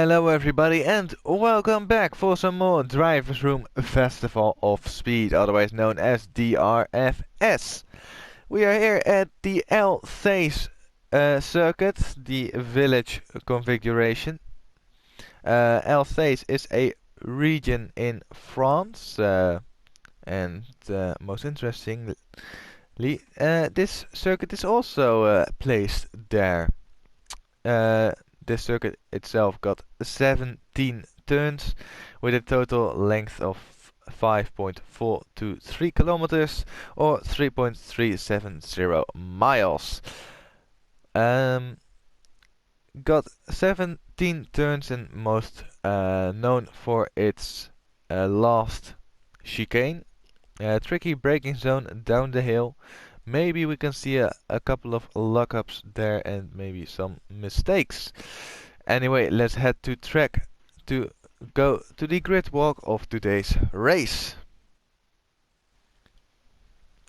Hello everybody and welcome back for some more Driversroom Festival of Speed, otherwise known as DRFS. We are here at the Alsace circuit, the village configuration. Alsace is a region in France and most interestingly, this circuit is also placed there. This circuit itself got 17 turns with a total length of 5.423 kilometers or 3.370 miles. Got 17 turns and most known for its last chicane. Tricky braking zone down the hill. Maybe we can see a couple of lockups there and maybe some mistakes. Anyway, let's head to track to go to the grid walk of today's race.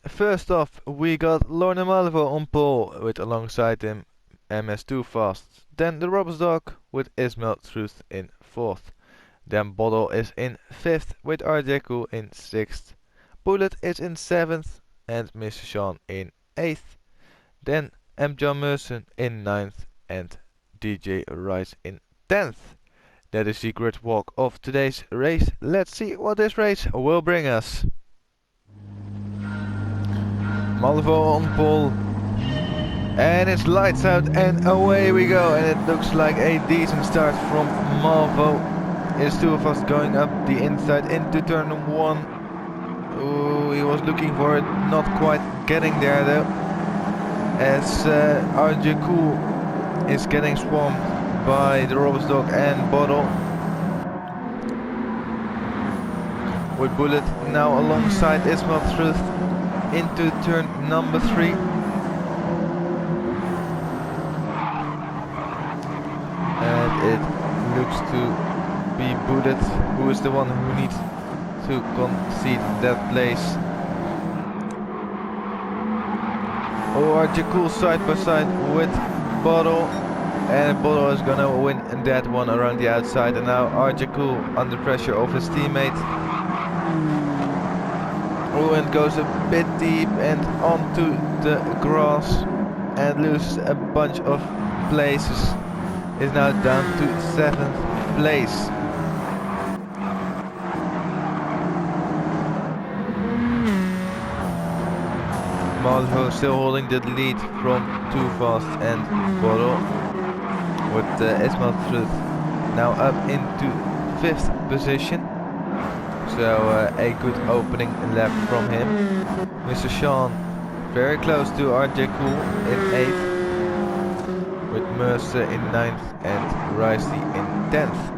First off, we got Lorna Malvo on pole with alongside him MS2 Fast. Then the Robbers Dog with Ismail Truth in 4th. Then Bottle is in 5th with RJ Cool in 6th. Bullet is in 7th. And Mr. Sean in 8th, then M. John Merson in 9th and DJ Rice in 10th. That is the grid walk of today's race. Let's see what this race will bring us. Malvo on pole, and it's lights out and away we go, and it looks like a decent start from Malvo. It's two of us going up the inside into turn 1. Ooh, he was looking for it, not quite getting there though, as RJ Cool is getting swamped by the Robbers Dog and Bottle. With Bullet now alongside Ismail Truth into turn number 3. And it looks to be Bullet who is the one who needs to concede that place. RJ Cool side by side with Bottle, and Bottle is gonna win that one around the outside, and now RJ Cool under pressure of his teammate. Oh, and goes a bit deep and onto the grass and loses a bunch of places. Is now down to 7th place. Malvo still holding the lead from Too Fast and Bottle, with Ismail Truth now up into 5th position. So a good opening lap from him. Mr. Sean very close to RJ Cool in 8th, with Mercer in 9th and Ricey in 10th.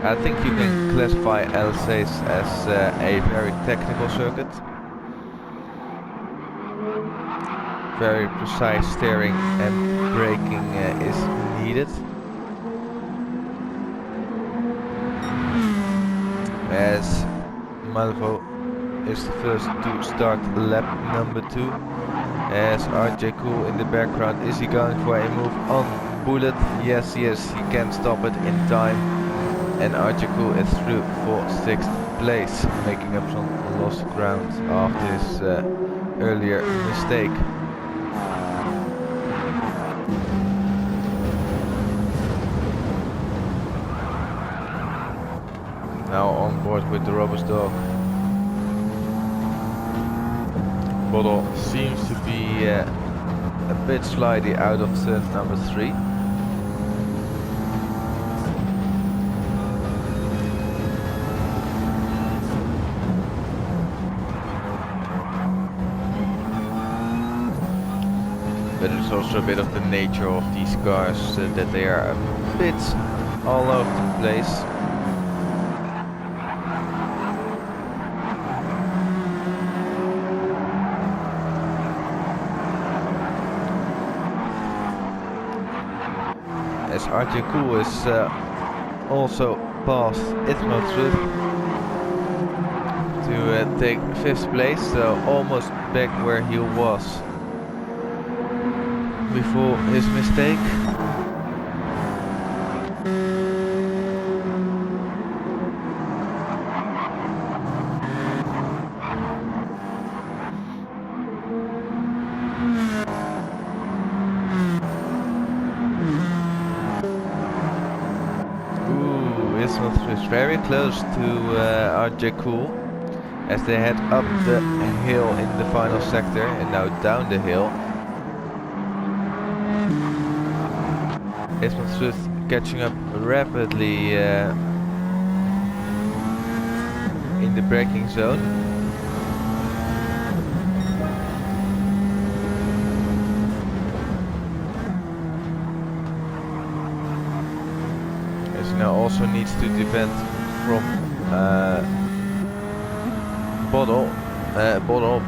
I think you can classify Alsace as a very technical circuit. Very precise steering and braking is needed. As Malvo is the first to start lap number 2. As RJ Cool in the background, is he going for a move on Bullet? Yes, he can't stop it in time. And RJ Cool is through for 6th place, making up some lost ground after his earlier mistake. Now on board with the Robbers Dog. Bottle seems to be a bit slidey out of turn number 3. But it's also a bit of the nature of these cars that they are a bit all over the place. As RJ Cool is also past Ismail Truth. to take 5th place, so almost back where he was before his mistake. Is very close to RJ Cool as they head up the hill in the final sector and now down the hill. Ismail catching up rapidly in the braking zone. Now also needs to defend from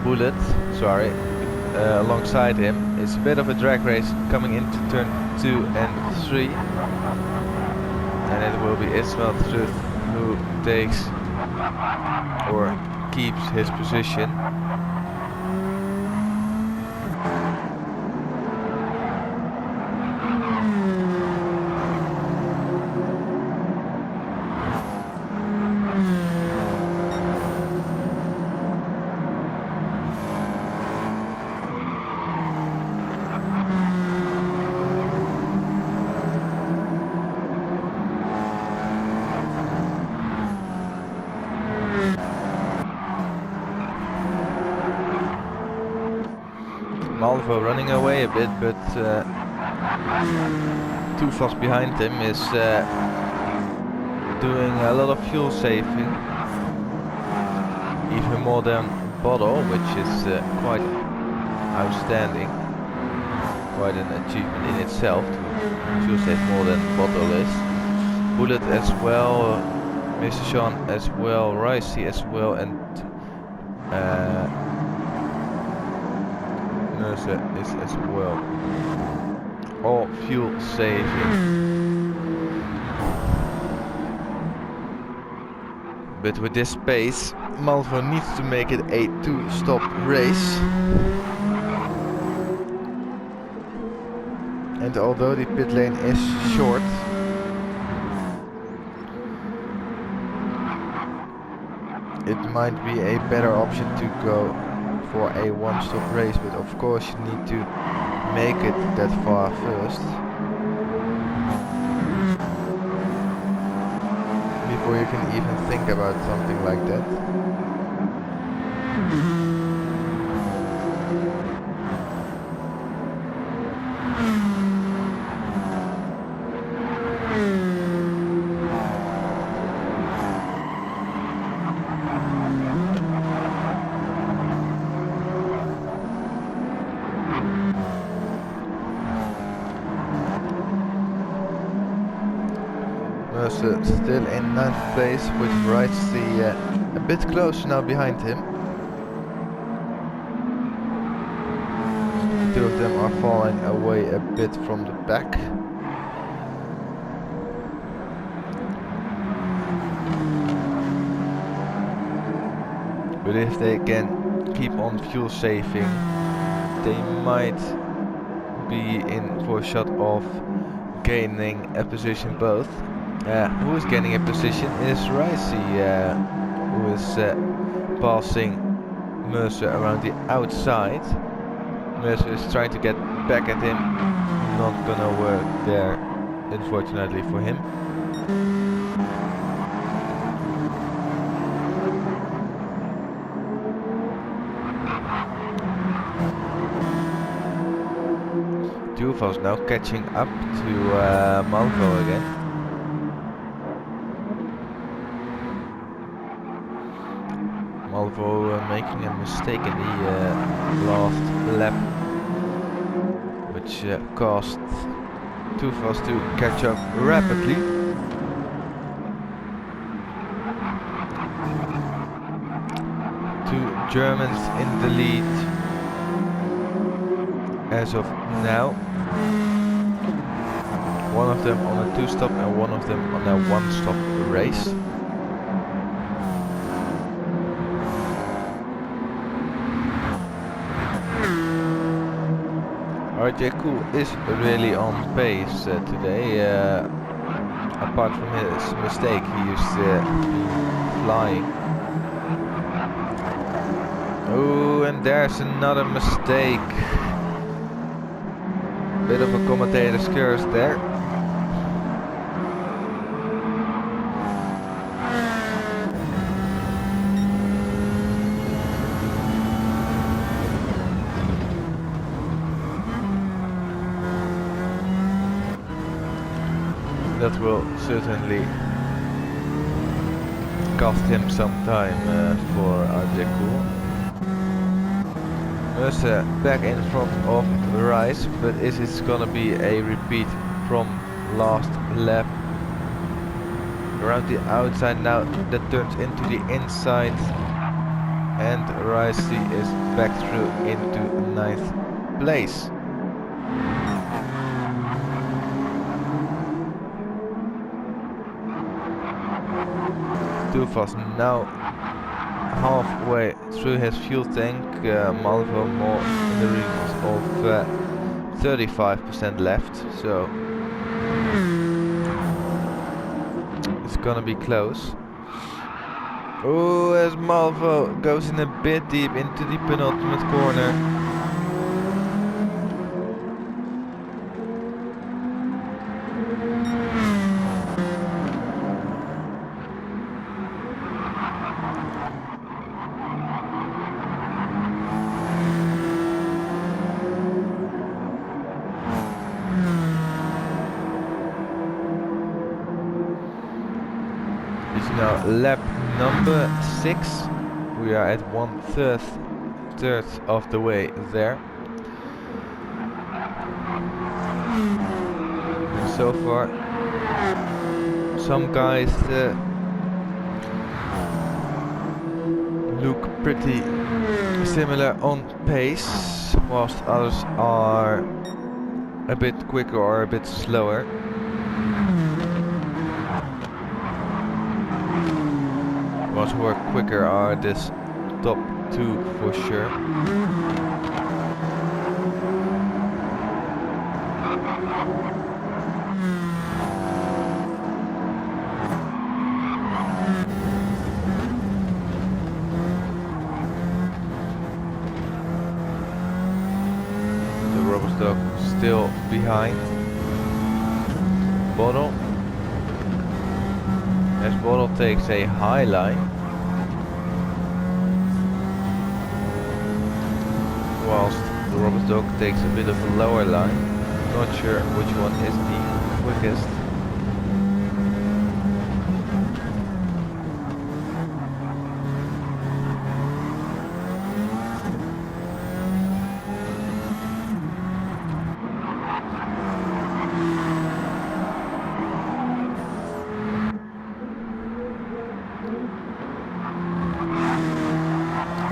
Bullet, sorry, alongside him. It's a bit of a drag race coming into turn 2 and 3, and it will be Ismail who takes or keeps his position. Malvo running away a bit, but too fast behind him is doing a lot of fuel saving, even more than Bodo, which is quite outstanding, quite an achievement in itself to fuel save more than Bodo is. Bullet as well, Mr. Sean as well, Ricey as well, and is as well. All fuel saving. But with this pace, Malvo needs to make it a 2-stop race. And although the pit lane is short, it might be a better option to go for a 1-stop race, but of course you need to make it that far first before you can even think about something like that. Still in 9th place with Ricey a bit close now behind him. The two of them are falling away a bit from the back. But if they can keep on fuel saving, they might be in for a shot of gaining a position both. Who is gaining a position is Ricey, who is passing Mercer around the outside. Mercer is trying to get back at him, not gonna work there, unfortunately for him. Duval's now catching up to Malvo again. Malvo making a mistake in the last lap, which caused Tufas to catch up rapidly. Two Germans in the lead as of now. One of them on a 2-stop and one of them on a 1-stop race. RJ Cool is really on pace today. Apart from his mistake, he is flying. Oh, and there's another mistake. Bit of a commentator's curse there. That will certainly cost him some time for RJ Cool. Mercer back in front of Rice, but is it gonna be a repeat from last lap? Around the outside now, that turns into the inside, and Rice is back through into 9th place. Too fast now, halfway through his fuel tank. Malvo more in the regions of 35% left, so it's gonna be close. Oh, as Malvo goes in a bit deep into the penultimate corner. It's now lap number 6. We are at 1/3 of the way there. And so far, some guys look pretty similar on pace, whilst others are a bit quicker or a bit slower. Ones who are quicker are this top 2 for sure. The rubber stock still behind. Bottle. As Bottle takes a high line, whilst the rubber dog takes a bit of a lower line. Not sure which one is the quickest.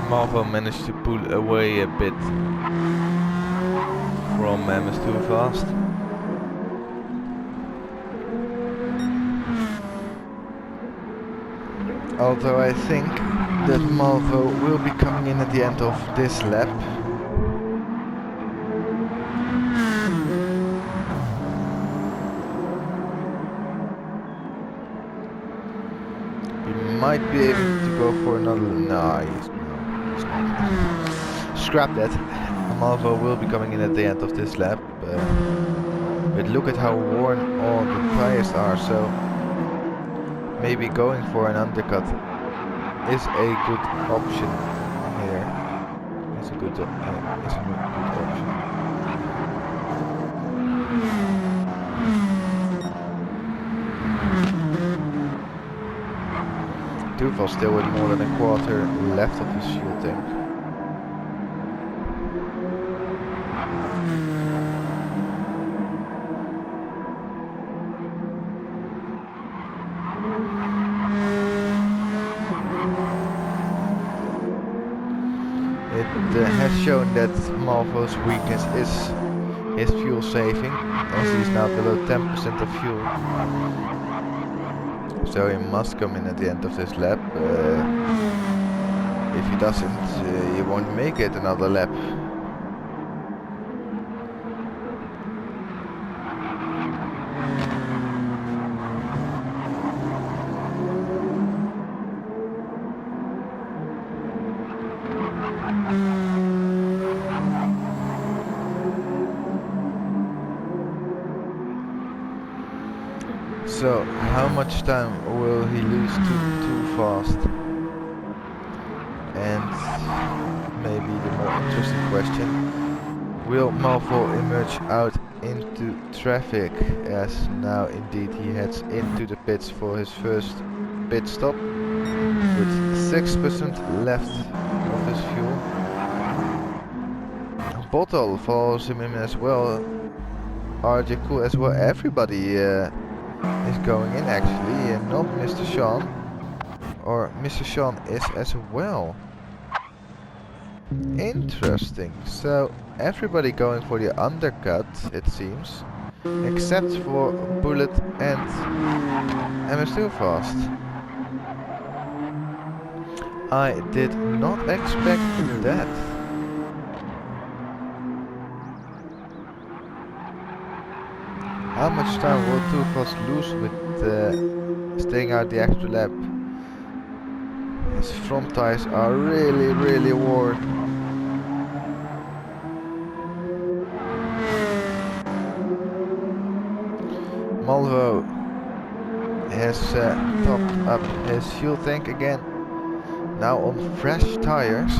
Malvo managed to pull away a bit from MS Too Fast. Although I think that Malvo will be coming in at the end of this lap. He might be able to go for another. No, he's not. Scrap that. Malvo will be coming in at the end of this lap. But look at how worn all the tires are, so maybe going for an undercut is a good option here. It's a good option. Duval still with more than a quarter left of his fuel tank. It has shown that Malvo's weakness is his fuel saving, as he's now below 10% of fuel. So he must come in at the end of this lap. If he doesn't, he won't make it another lap. So how much time will he lose too fast? And maybe the more interesting question, will Malvo emerge out into traffic, as now indeed he heads into the pits for his first pit stop with 6% left of his fuel. Bottle follows him in as well. RJ Cool as well. Everybody is going in actually, and not Mr. Sean. Or Mr. Sean is as well. Interesting. So everybody going for the undercut, it seems, except for Bullet and MS Too Fast. I did not expect that. How much time will Too Fast lose with staying out the extra lap? His front tires are really worn. Malvo has topped up his fuel tank again, now on fresh tires.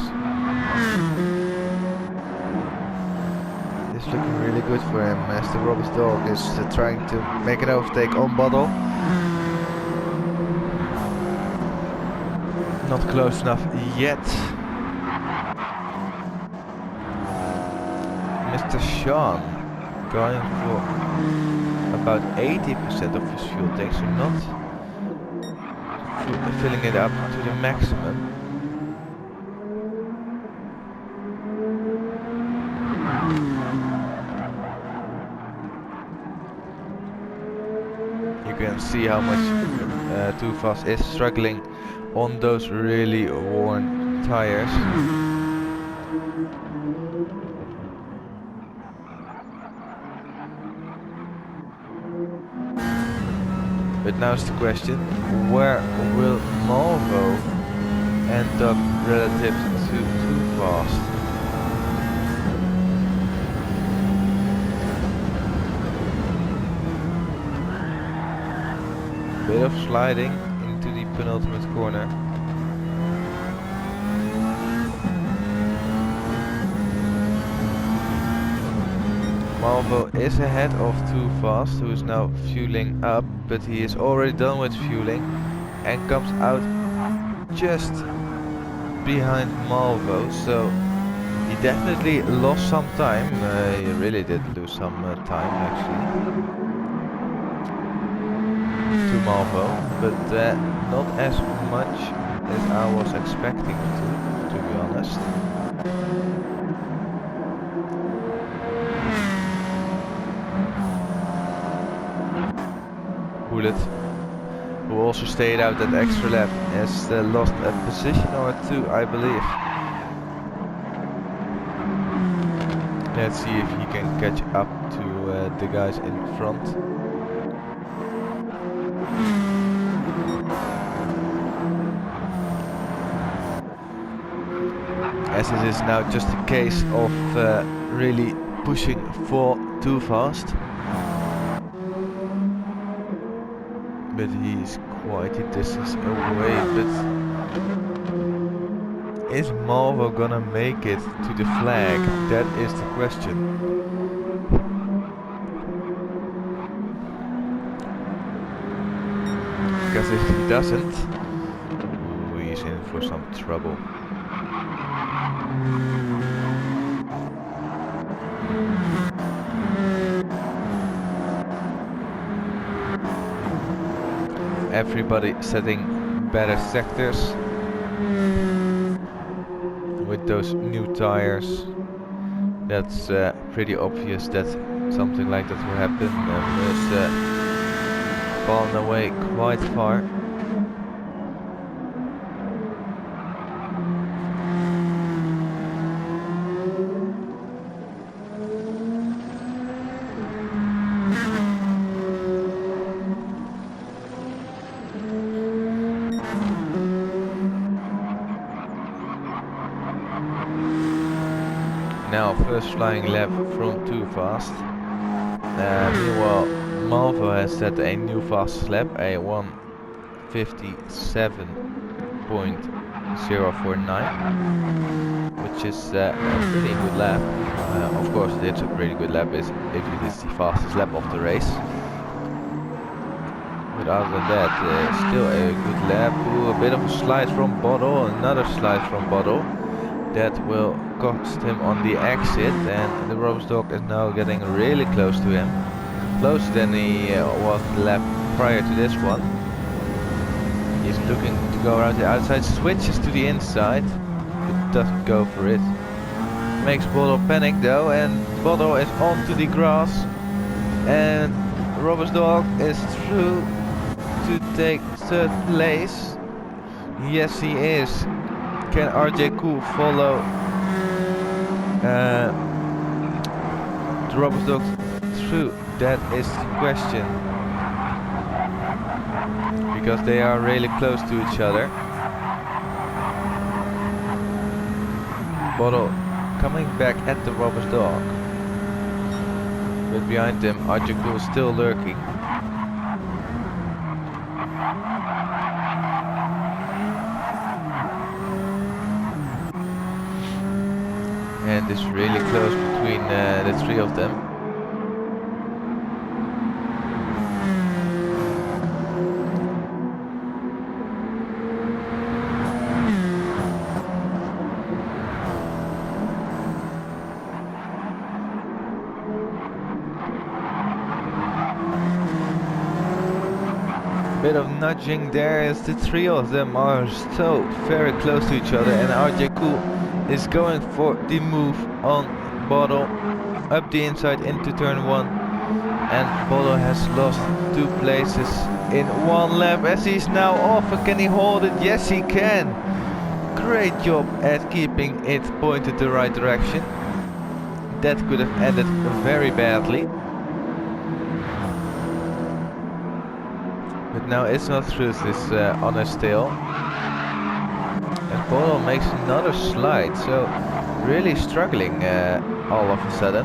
It's looking really good for him as the Roberts dog is trying to make an overtake on Bottle. Not close enough yet. Mr. Sean going for about 80% of his fuel tank, so not filling it up to the maximum. You can see how much Too Fast is struggling on those really worn tires. But now's the question, where will Malvo end up relative to Too Fast? Bit of sliding into the penultimate corner. Malvo is ahead of Too Fast, who is now fueling up, but he is already done with fueling and comes out just behind Malvo, so he definitely lost some time. He really did lose some time actually to Malvo, but not as much as I was expecting to be honest. Bullet, who also stayed out that extra lap, has lost a position or two, I believe. Let's see if he can catch up to the guys in front. As it is now just a case of really pushing for Too Fast. But he's quite a distance away, but is Malvo gonna make it to the flag? That is the question. Because if he doesn't, ooh, he's in for some trouble. Everybody setting better sectors with those new tires. That's pretty obvious that something like that will happen. There's fallen away quite far. Now first flying lap from Too Fast. Meanwhile Malvo has set a new fastest lap, a 1:57.049, which is a pretty good lap. Of course, it's a pretty good lap if it is the fastest lap of the race. But other than that, still a good lap. Ooh, a bit of a slide from Bottle, another slide from Bottle. That will cost him on the exit, and the Rob's dog is now getting really close to him. Closer than he was the lap prior to this one. He's looking to go around the outside, switches to the inside, but doesn't go for it. Makes Bottle panic though, and Bottle is onto the grass, and Rob's dog is through to take third place. Yes, he is. Can RJ Cool follow the Rob's dog through? That is the question. Because they are really close to each other. Bottle coming back at the Rob's dog. But behind them, RJ Cool is still lurking. And it's really close between the three of them. Bit of nudging there as the three of them are so very close to each other, and RJ Cool is going for the move on Bottle up the inside into turn 1, and Bottle has lost 2 places in 1 lap as he's now off. And can he hold it? Yes, he can. Great job at keeping it pointed the right direction. That could have ended very badly. But now it's not Truth is on his tail. And Bottle makes another slide, so really struggling all of a sudden.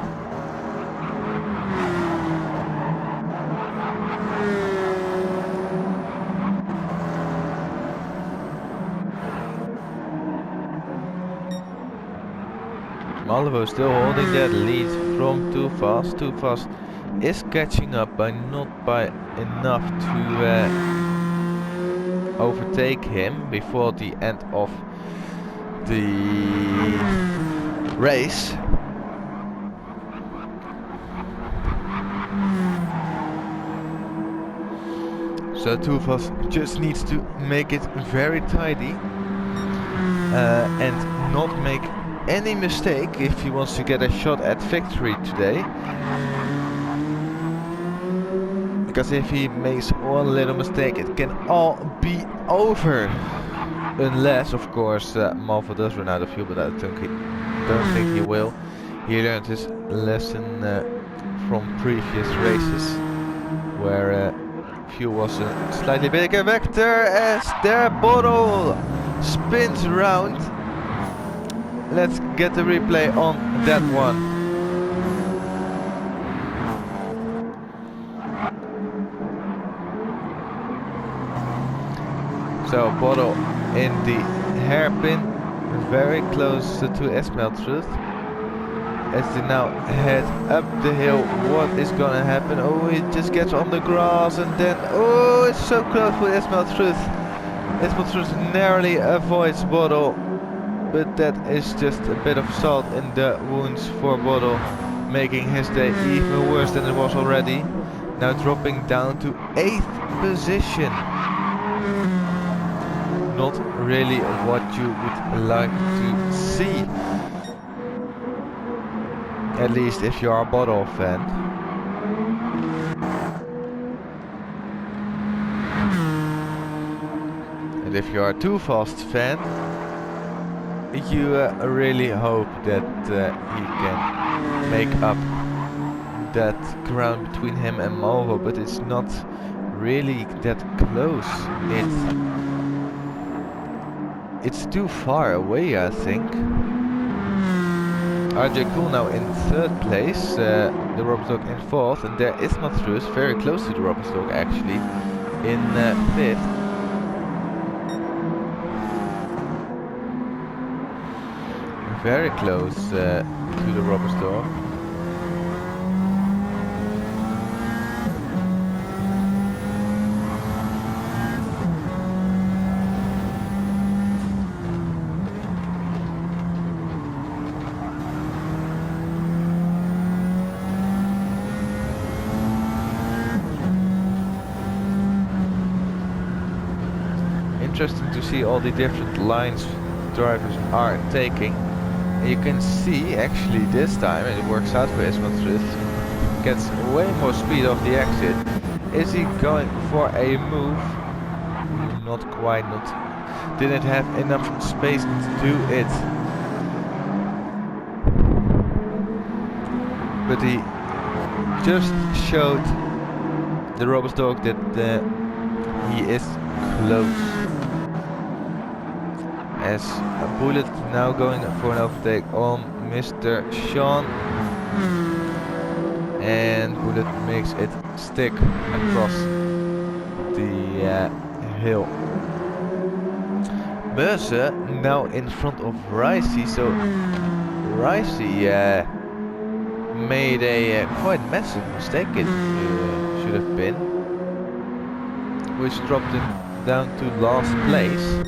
Malvo still holding that lead from Too Fast. Too Fast is catching up, but not by enough to overtake him before the end of the race. So Too Fast just needs to make it very tidy and not make any mistake if he wants to get a shot at victory today. Because if he makes one little mistake, it can all be over. Unless, of course, Malvo does run out of fuel, but I don't think he will. He learned his lesson from previous races, where fuel was a slightly bigger vector as their Bottle spins around. Let's get the replay on that one. So Bottle in the hairpin, very close to Esmeltruth. As they now head up the hill, what is gonna happen? Oh, he just gets on the grass, and then, oh, it's so close with Esmeltruth. Esmeltruth narrowly avoids Bottle, but that is just a bit of salt in the wounds for Bottle, making his day even worse than it was already. Now dropping down to 8th position. Not really what you would like to see. At least if you are a Bottle fan. And if you are a Too Fast fan, you really hope that he can make up that ground between him and Malvo, but it's not really that close. It's too far away, I think. RJ Cool now in 3rd place, the Robot Dog in 4th, and there is Matrus, very close to the Robot Dog actually, in 5th. Very close to the Robot Dog. Interesting to see all the different lines drivers are taking. And you can see actually this time, and it works out for Ismatrith, gets way more speed off the exit. Is he going for a move? Not quite, didn't have enough space to do it. But he just showed the Robot Dog that he is close. As a Bullet now going for an overtake on Mr. Sean, and Bullet makes it stick across the hill. Mercer now in front of Ricey, so Ricey made a quite massive mistake, it should have been, which dropped him down to last place.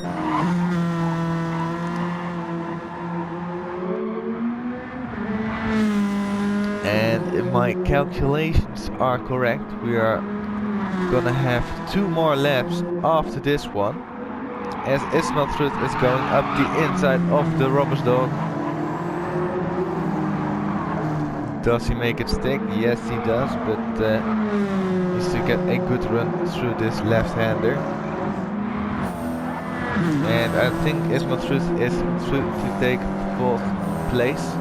And if my calculations are correct, we are gonna have 2 more laps after this one, as Ismatrud is going up the inside of the Robber's Dog. Does he make it stick? Yes, he does, but needs to get a good run through this left-hander. And I think Ismatrud is through to take 4th place.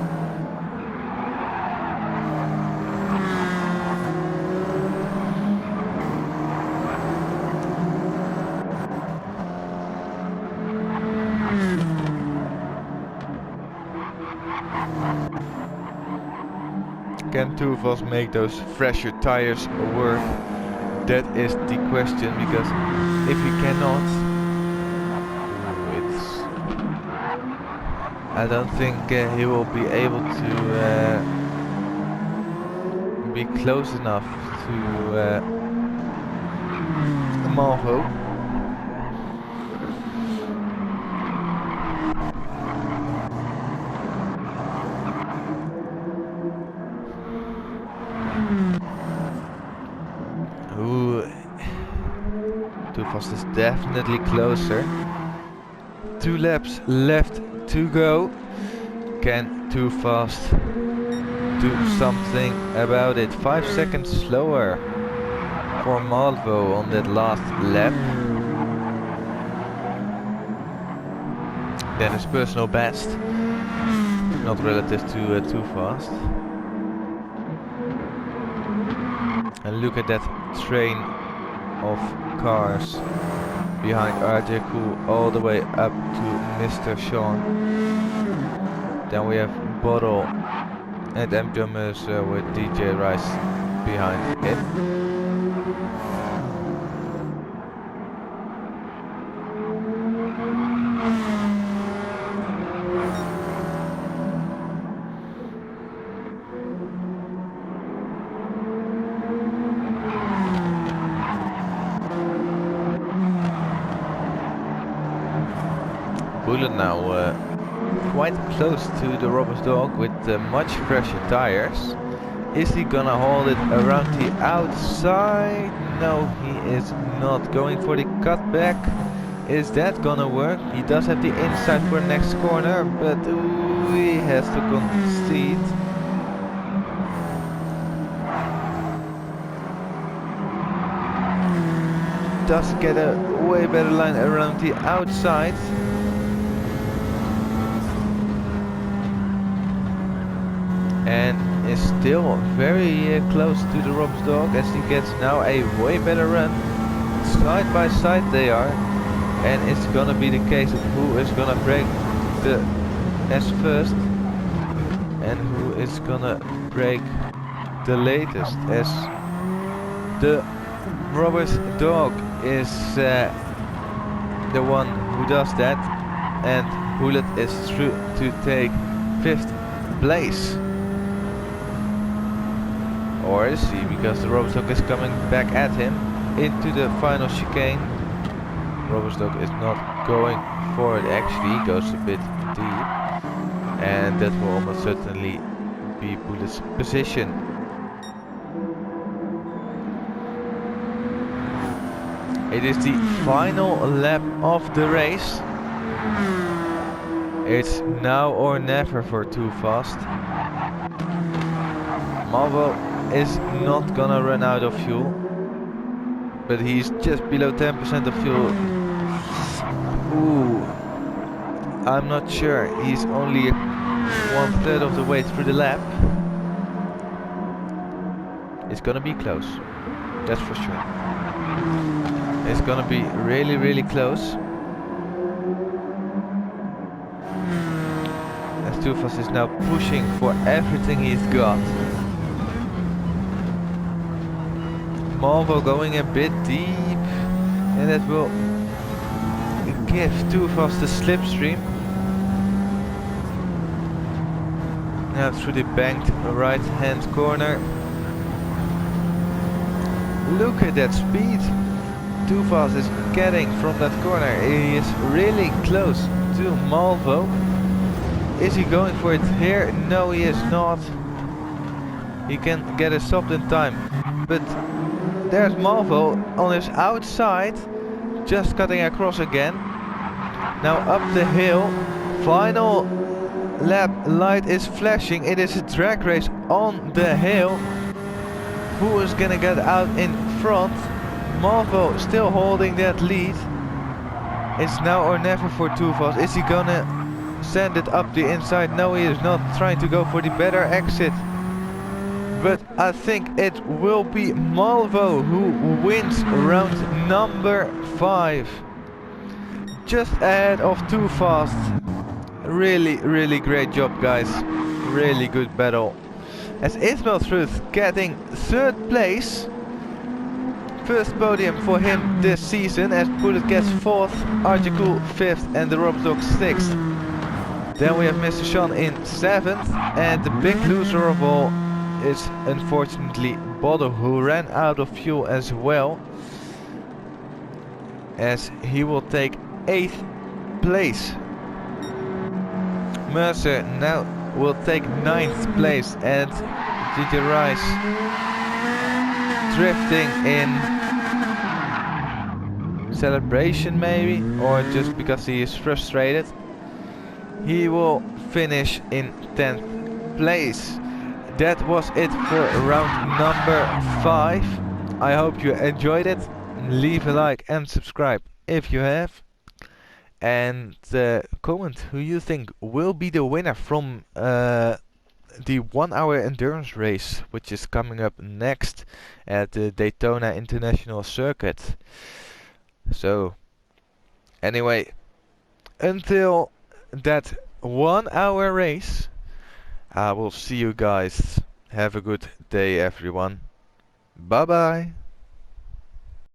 Can two of us make those fresher tires work? That is the question, because if we cannot, I don't think he will be able to be close enough to Malvo. Too Fast is definitely closer. 2 laps left to go. Can Too Fast do something about it? 5 seconds slower for Malvo on that last lap than his personal best, not relative to Too Fast. And look at that train of cars behind RJ Cool all the way up to Mr. Sean. Then we have Bottle and MJ Mercer with DJ Rice behind it. Bullet now quite close to the Robber's Dog with much fresher tires. Is he gonna hold it around the outside? No, he is not. Going for the cutback. Is that gonna work? He does have the inside for the next corner, but he has to concede. Does get a way better line around the outside. And is still very close to the Rob's Dog, as he gets now a way better run. Side by side they are, and it's gonna be the case of who is gonna break the S first. And who is gonna break the latest, as the Robert's dog is the one who does that, and Bullet is through to take 5th place. Or is he? Because the Robert's dog is coming back at him into the final chicane. Robert's dog is not going for it, actually, he goes a bit deep, and that will almost certainly be Bullet's position. It is the final lap of the race. It's now or never for Too Fast. Malvo is not gonna run out of fuel, but he's just below 10% of fuel. Ooh, I'm not sure. He's only 1/3 of the way through the lap. It's gonna be close, that's for sure. It's gonna be really, really close. As Too Fast is now pushing for everything he's got. Malvo going a bit deep, and that will give Too Fast the slipstream. Now through the banked right hand corner. Look at that speed Too Fast is getting from that corner. He is really close to Malvo. Is he going for it here? No, he is not. He can get a stop in time, but there's Malvo on his outside, just cutting across again. Now up the hill, final lap light is flashing. It is a drag race on the hill. Who is gonna get out in front? Malvo still holding that lead. It's now or never for Too Fast. Is he gonna send it up the inside? No, he is not, trying to go for the better exit. But I think it will be Malvo who wins round number 5. Just ahead of Too Fast. Really, really great job, guys. Really good battle. As Ismail Truth getting 3rd place. First podium for him this season, as Bullet gets 4th, Archie 5th, and the Robert's dog 6th. Then we have Mr. Sean in 7th, and the big loser of all is unfortunately Bodo, who ran out of fuel as well, as he will take 8th place. Mercer now will take 9th place, and Gigi Rice drifting in celebration maybe, or just because he is frustrated. He will finish in 10th place. That was it for round number 5. I hope you enjoyed it. Leave a like and subscribe if you have. And comment who you think will be the winner from the 1-hour endurance race, which is coming up next at the Daytona International Circuit. So, anyway, until that 1-hour race, I will see you guys. Have a good day, everyone. Bye bye.